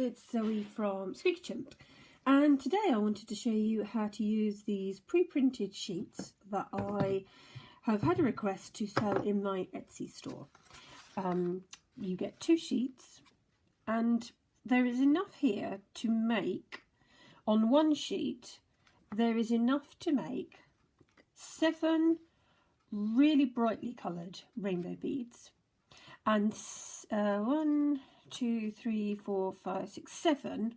it's Zoe from Squeakerchimp, and today I wanted to show you how to use these pre-printed sheets that I have had a request to sell in my Etsy store. You get 2 sheets and there is enough here to make, on one sheet there is enough to make 7 really brightly coloured rainbow beads and 1, 2, 3, 4, 5, 6, 7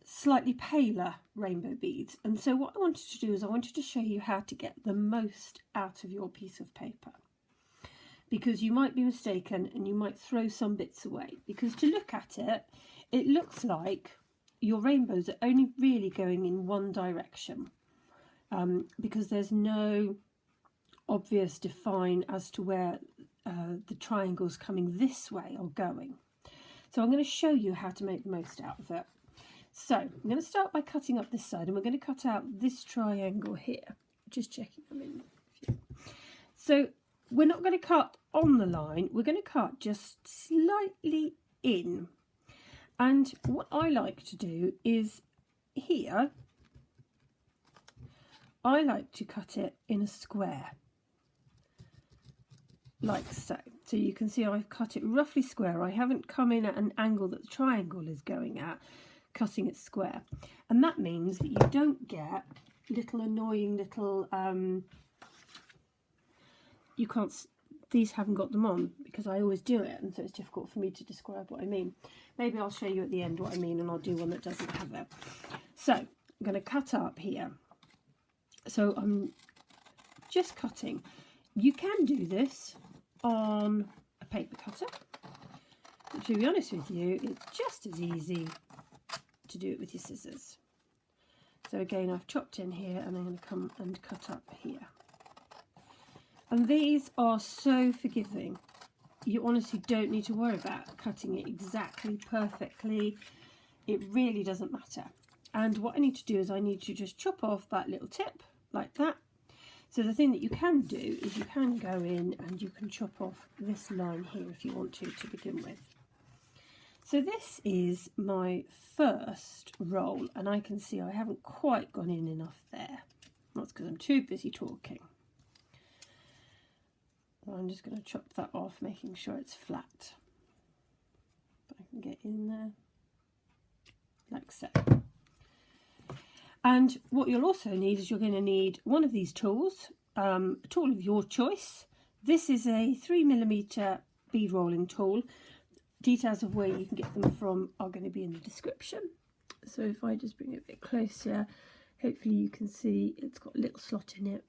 slightly paler rainbow beads. And so what I wanted to do is I wanted to show you how to get the most out of your piece of paper, because you might be mistaken and you might throw some bits away, because to look at it, it looks like your rainbows are only really going in one direction, because there's no obvious define as to where the triangles coming this way are going. So I'm going to show you how to make the most out of it. So I'm going to start by cutting up this side, and we're going to cut out this triangle here. Just checking them in. So we're not going to cut on the line, we're going to cut just slightly in. And what I like to do is here, I like to cut it in a square, like so. So you can see I've cut it roughly square. I haven't come in at an angle that the triangle is going at, cutting it square. And that means that you don't get little annoying little, you can't, these haven't got them on because I always do it, and so it's difficult for me to describe what I mean. Maybe I'll show you at the end what I mean, and I'll do one that doesn't have it. So I'm going to cut up here. So I'm just cutting. You can do this on a paper cutter, but to be honest with you, it's just as easy to do it with your scissors. So again, I've chopped in here and I'm going to come and cut up here. And these are so forgiving. You honestly don't need to worry about cutting it exactly perfectly. It really doesn't matter. And what I need to do is I need to just chop off that little tip like that. So the thing that you can do is you can go in and you can chop off this line here if you want to begin with. So this is my first roll, and I can see I haven't quite gone in enough there. That's because I'm too busy talking. So I'm just going to chop that off, making sure it's flat. But I can get in there, like so. And what you'll also need is you're going to need one of these tools, a tool of your choice. This is a 3mm bead rolling tool. Details of where you can get them from are going to be in the description. So if I just bring it a bit closer, hopefully you can see it's got a little slot in it,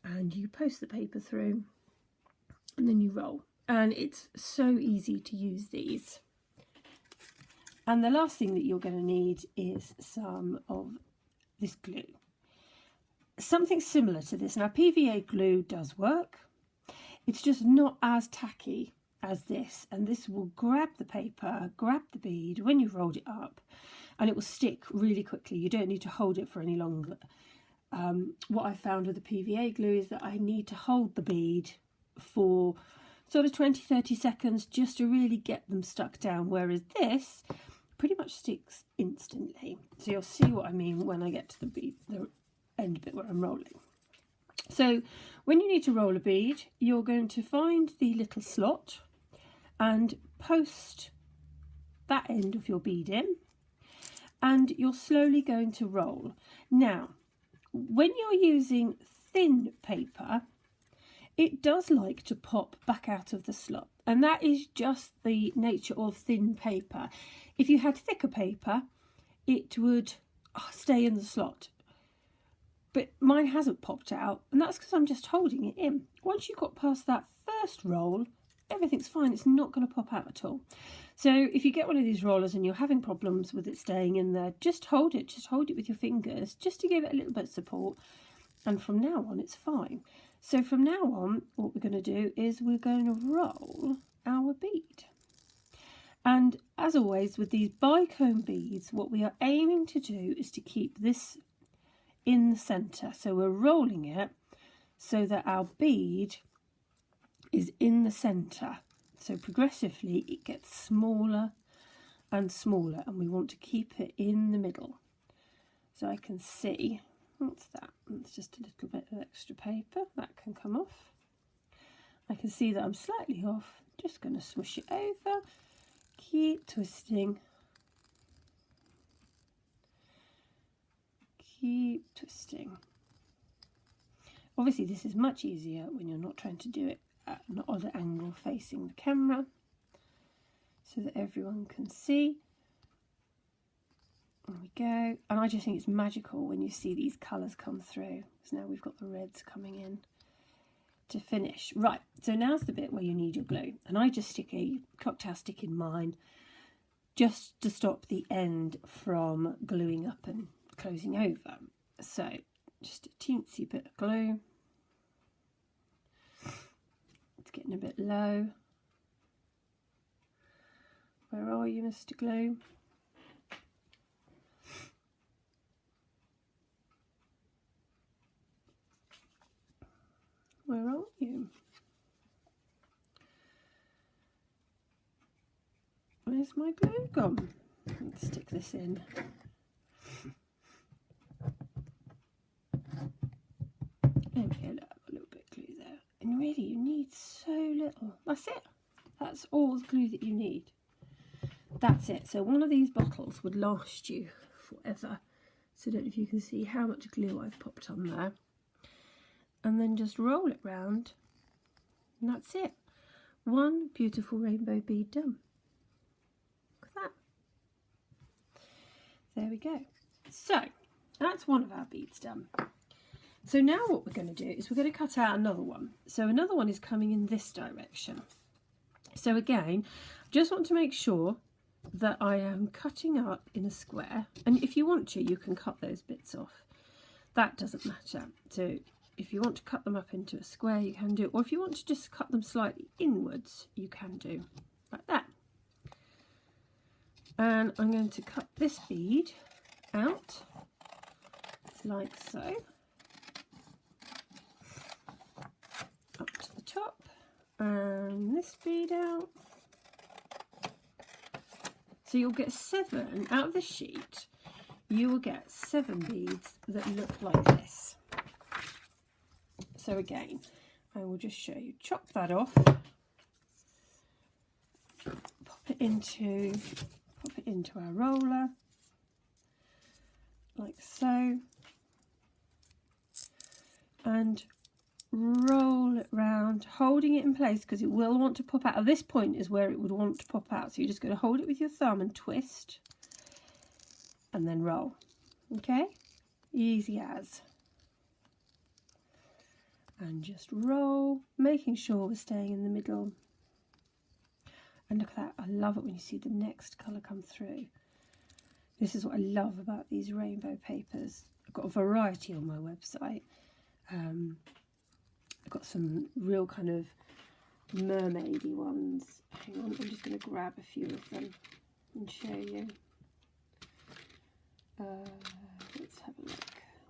and you post the paper through and then you roll. And it's so easy to use these. And the last thing that you're going to need is some of this glue. Something similar to this. Now PVA glue does work. It's just not as tacky as this, and this will grab the paper, grab the bead when you've rolled it up, and it will stick really quickly. You don't need to hold it for any longer. What I found with the PVA glue is that I need to hold the bead for sort of 20-30 seconds just to really get them stuck down, whereas this pretty much sticks instantly. So you'll see what I mean when I get to the bead, the end bit where I'm rolling. So when you need to roll a bead, you're going to find the little slot and post that end of your bead in, and you're slowly going to roll. Now, when you're using thin paper, it does like to pop back out of the slot, and that is just the nature of thin paper. If you had thicker paper, it would stay in the slot, but mine hasn't popped out, and that's because I'm just holding it in. Once you've got past that first roll, everything's fine. It's not going to pop out at all. So if you get one of these rollers and you're having problems with it staying in there, just hold it with your fingers, just to give it a little bit of support, and from now on it's fine. So from now on, what we're going to do is we're going to roll our bead. And as always with these bicone beads, what we are aiming to do is to keep this in the centre. So we're rolling it so that our bead is in the centre. So progressively it gets smaller and smaller, and we want to keep it in the middle. So I can see, what's that? It's just a little bit of extra paper, that can come off. I can see that I'm slightly off, just going to smush it over, keep twisting, keep twisting. Obviously this is much easier when you're not trying to do it at an odd angle facing the camera, so that everyone can see. There we go. And I just think it's magical when you see these colours come through. So now we've got the reds coming in to finish. Right, so now's the bit where you need your glue. And I just stick a cocktail stick in mine just to stop the end from gluing up and closing over. So just a teensy bit of glue. It's getting a bit low. Where are you, Mr. Glue? Where are you? Where's my glue gone? Let's stick this in. There we go, a little bit of glue there. And really, you need so little. That's it. That's all the glue that you need. That's it. So one of these bottles would last you forever. So I don't know if you can see how much glue I've popped on there. And then just roll it round, and that's it. One beautiful rainbow bead done. Look at that. There we go. So that's one of our beads done. So now what we're going to do is we're going to cut out another one. So another one is coming in this direction. So again, just want to make sure that I am cutting up in a square, and if you want to, you can cut those bits off. That doesn't matter. So if you want to cut them up into a square, you can do, or if you want to just cut them slightly inwards, you can do like that. And I'm going to cut this bead out like so, up to the top, and this bead out. So you'll get 7 out of the sheet. You will get 7 beads that look like this. So again, I will just show you. Chop that off. Pop it into our roller, like so, and roll it round, holding it in place because it will want to pop out. At this point is where it would want to pop out. So you're just going to hold it with your thumb and twist, and then roll. Okay, easy as. And just roll, making sure we're staying in the middle. And look at that, I love it when you see the next colour come through. This is what I love about these rainbow papers. I've got a variety on my website. I've got some real kind of mermaidy ones. Hang on, I'm just going to grab a few of them and show you. Let's have a look.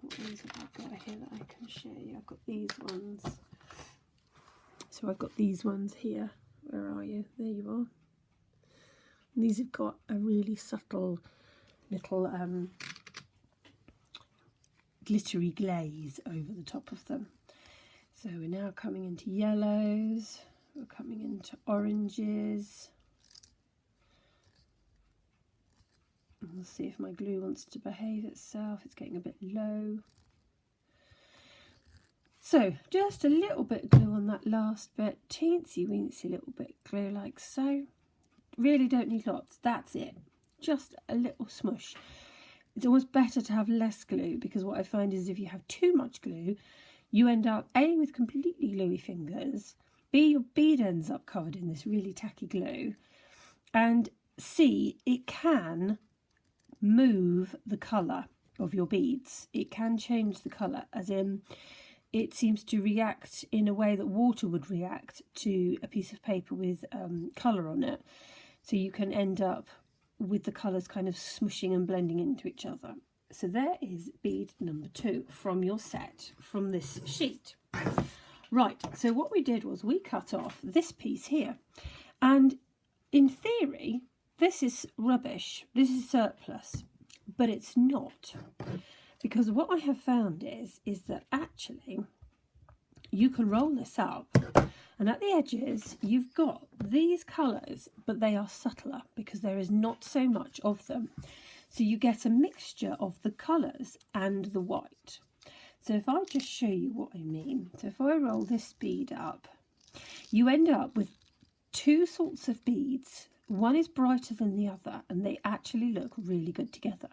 What ones have I got here that I can show you? I've got these ones. So I've got these ones here. Where are you? There you are. And these have got a really subtle little glittery glaze over the top of them. So we're now coming into yellows. We're coming into oranges. We'll see if my glue wants to behave itself. It's getting a bit low. So just a little bit of glue on that last bit, teensy weensy little bit of glue like so. Really don't need lots, that's it. Just a little smush. It's always better to have less glue, because what I find is if you have too much glue, you end up A, with completely gluey fingers, B, your bead ends up covered in this really tacky glue, and C, it can move the colour of your beads. It can change the colour, as in it seems to react in a way that water would react to a piece of paper with colour on it. So you can end up with the colours kind of smushing and blending into each other. So there is bead number 2 from your set, from this sheet. Right, so what we did was we cut off this piece here. And in theory, this is rubbish, this is surplus, but it's not, because what I have found is that actually you can roll this up, and at the edges you've got these colours, but they are subtler because there is not so much of them. So you get a mixture of the colours and the white. So if I just show you what I mean, so if I roll this bead up, you end up with two sorts of beads. One is brighter than the other, and they actually look really good together.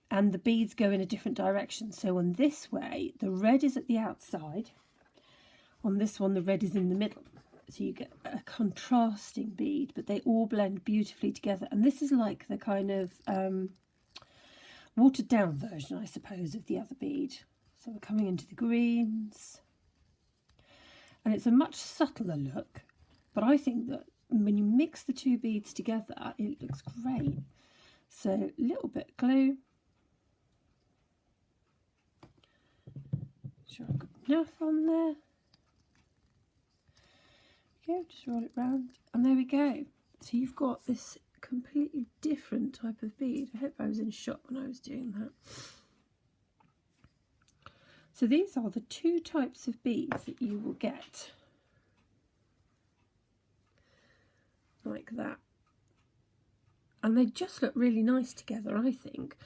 And the beads go in a different direction. So on this way, the red is at the outside. On this one, the red is in the middle. So you get a contrasting bead, but they all blend beautifully together. And this is like the kind of watered down version, I suppose, of the other bead. So we're coming into the greens. And it's a much subtler look, but I think that when you mix the two beads together, it looks great. So a little bit glue. Sure I've got enough on there. Okay, just roll it round, and there we go. So you've got this completely different type of bead. I hope I was in a shot when I was doing that. So these are the two types of beads that you will get. Like that. And they just look really nice together, I think,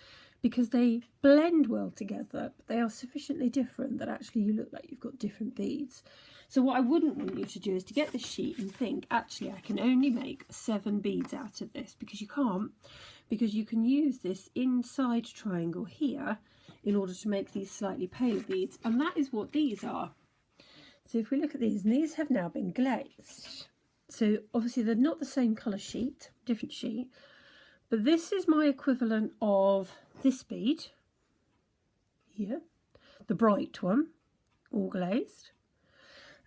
because they blend well together, but they are sufficiently different that actually you look like you've got different beads. So what I wouldn't want you to do is to get this sheet and think, actually I can only make 7 beads out of this, because you can't, because you can use this inside triangle here in order to make these slightly paler beads, and that is what these are. So if we look at these, and these have now been glazed. So obviously they're not the same colour sheet, different sheet, but this is my equivalent of this bead here, the bright one, all glazed,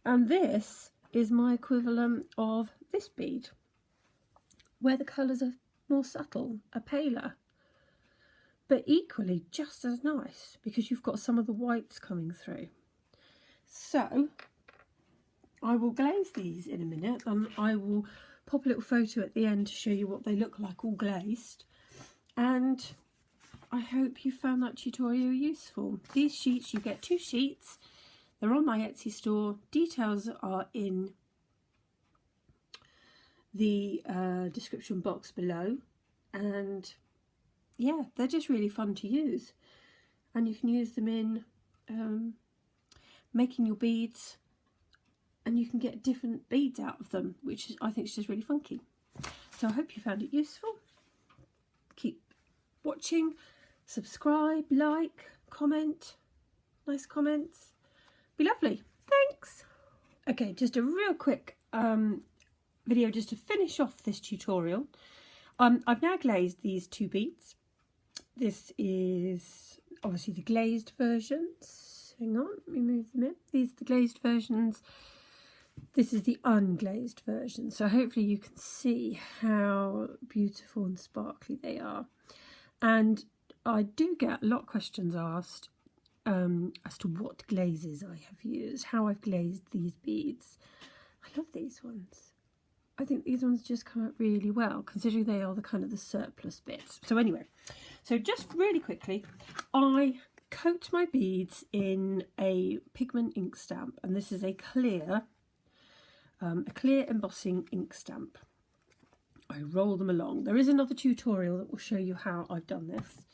and this is my equivalent of this bead, where the colours are more subtle, are paler, but equally just as nice because you've got some of the whites coming through. So I will glaze these in a minute, and I will pop a little photo at the end to show you what they look like all glazed. And I hope you found that tutorial useful. These sheets, you get 2 sheets. They're on my Etsy store. Details are in the description box below. And yeah, they're just really fun to use. And you can use them in making your beads, and you can get different beads out of them, which I think is just really funky. So I hope you found it useful. Keep watching, subscribe, like, comment, nice comments. Be lovely. Thanks. Okay, just a real quick video just to finish off this tutorial. I've now glazed these 2 beads. This is obviously the glazed versions. Hang on, let me move them in. These are the glazed versions. This is the unglazed version. So hopefully you can see how beautiful and sparkly they are. And I do get a lot of questions asked as to what glazes I have used, how I've glazed these beads. I love these ones. I think these ones just come out really well, considering they are the kind of the surplus bits. So anyway, so just really quickly, I coat my beads in a pigment ink stamp, and this is a clear embossing ink stamp. I roll them along. There is another tutorial that will show you how I've done this.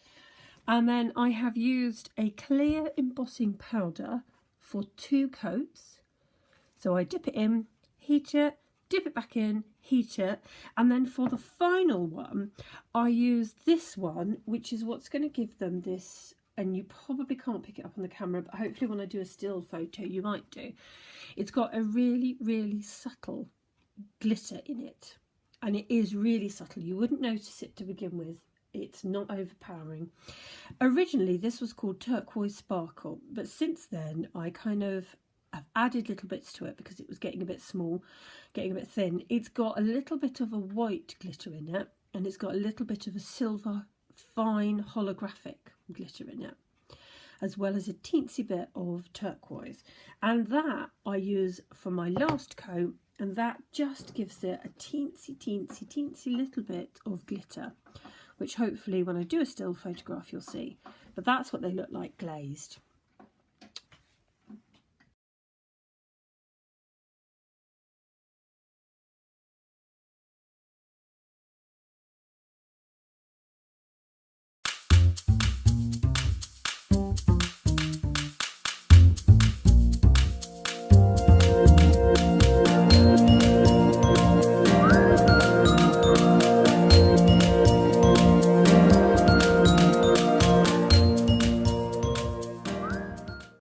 And then I have used a clear embossing powder for 2 coats. So I dip it in, heat it, dip it back in, heat it, and then for the final one I use this one, which is what's going to give them this, and you probably can't pick it up on the camera, but hopefully when I do a still photo you might do. It's got a really, really subtle glitter in it, and it is really subtle. You wouldn't notice it to begin with. It's not overpowering. Originally this was called Turquoise Sparkle, but since then I kind of have added little bits to it because it was getting a bit small, getting a bit thin. It's got a little bit of a white glitter in it, and it's got a little bit of a silver fine holographic glitter in it, as well as a teensy bit of turquoise. And that I use for my last coat and that just gives it a teensy little bit of glitter, which hopefully when I do a still photograph you'll see. But that's what they look like glazed.